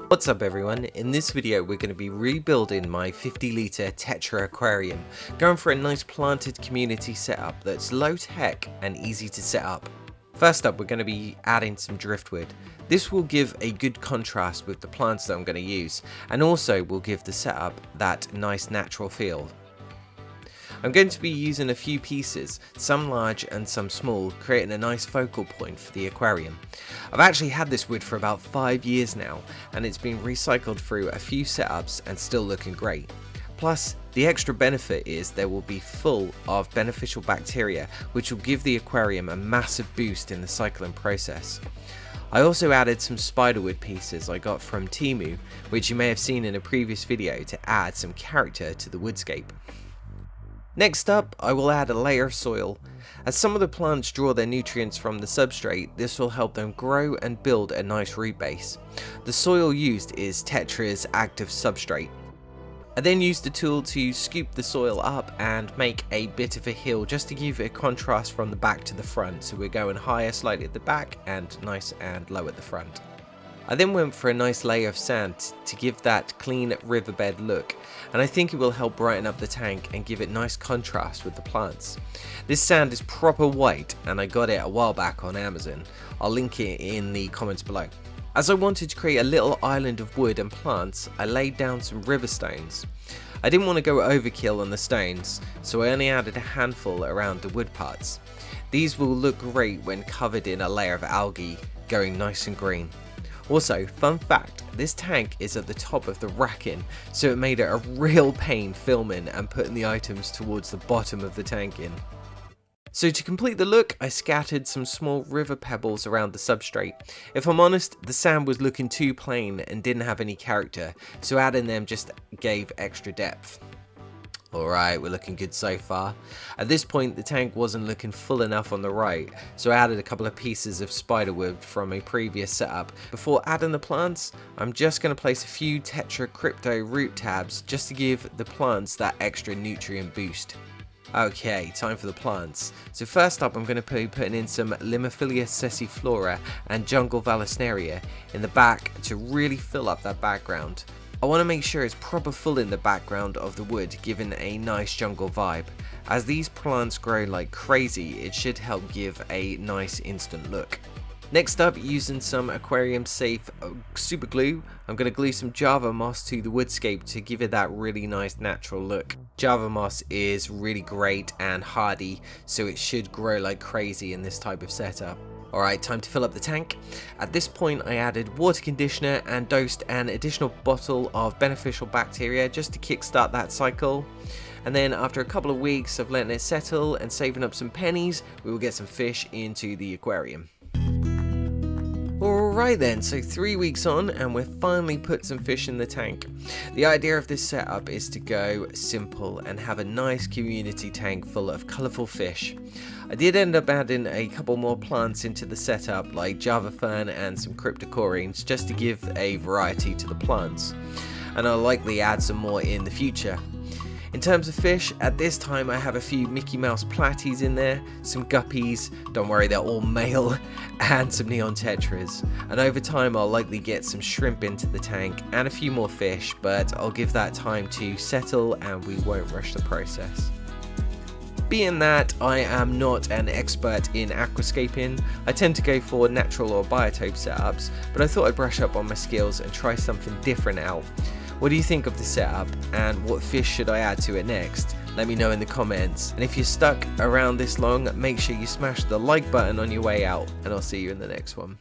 What's up everyone, in this video we're going to be rebuilding my 50-litre Tetra aquarium, going for a nice planted community setup that's low tech and easy to set up. First up we're going to be adding some driftwood. This will give a good contrast with the plants that I'm going to use, and also will give the setup that nice natural feel. I'm going to be using a few pieces, some large and some small, creating a nice focal point for the aquarium. I've actually had this wood for about 5 years now, and it's been recycled through a few setups and still looking great. Plus, the extra benefit is they will be full of beneficial bacteria, which will give the aquarium a massive boost in the cycling process. I also added some spiderwood pieces I got from Temu, which you may have seen in a previous video, to add some character to the woodscape. Next up, I will add a layer of soil. As some of the plants draw their nutrients from the substrate, this will help them grow and build a nice root base. The soil used is Tetra's active substrate. I then used the tool to scoop the soil up and make a bit of a hill just to give it a contrast from the back to the front, so we're going higher slightly at the back and nice and low at the front. I then went for a nice layer of sand to give that clean riverbed look, and I think it will help brighten up the tank and give it nice contrast with the plants. This sand is proper white and I got it a while back on Amazon. I'll link it in the comments below. As I wanted to create a little island of wood and plants, I laid down some river stones. I didn't want to go overkill on the stones, so I only added a handful around the wood parts. These will look great when covered in a layer of algae, going nice and green. Also, fun fact, this tank is at the top of the racking, so it made it a real pain filming and putting the items towards the bottom of the tank in. So to complete the look, I scattered some small river pebbles around the substrate. If I'm honest, the sand was looking too plain and didn't have any character, so adding them just gave extra depth. Alright, we're looking good so far. At this point the tank wasn't looking full enough on the right, so I added a couple of pieces of spiderwood from a previous setup. Before adding the plants, I'm just going to place a few Tetra Crypto root tabs just to give the plants that extra nutrient boost. Okay, time for the plants. So first up I'm going to be putting in some Limophilia sessiflora and Jungle Vallisneria in the back to really fill up that background. I want to make sure it's proper full in the background of the wood, giving a nice jungle vibe. As these plants grow like crazy, it should help give a nice instant look. Next up, using some aquarium safe super glue, I'm going to glue some Java moss to the woodscape to give it that really nice natural look. Java moss is really great and hardy, so it should grow like crazy in this type of setup. Alright, time to fill up the tank. At this point I added water conditioner and dosed an additional bottle of beneficial bacteria just to kickstart that cycle. And then after a couple of weeks of letting it settle and saving up some pennies, we will get some fish into the aquarium. Alright then, so 3 weeks on and we've finally put some fish in the tank. The idea of this setup is to go simple and have a nice community tank full of colourful fish. I did end up adding a couple more plants into the setup, like Java Fern and some Cryptocorenes, just to give a variety to the plants. And I'll likely add some more in the future. In terms of fish, at this time I have a few Mickey Mouse platies in there, some guppies, don't worry they're all male, and some neon tetras. And over time I'll likely get some shrimp into the tank and a few more fish, but I'll give that time to settle and we won't rush the process. Being that I am not an expert in aquascaping, I tend to go for natural or biotope setups, but I thought I'd brush up on my skills and try something different out. What do you think of the setup, and what fish should I add to it next? Let me know in the comments, and if you're stuck around this long, make sure you smash the like button on your way out, and I'll see you in the next one.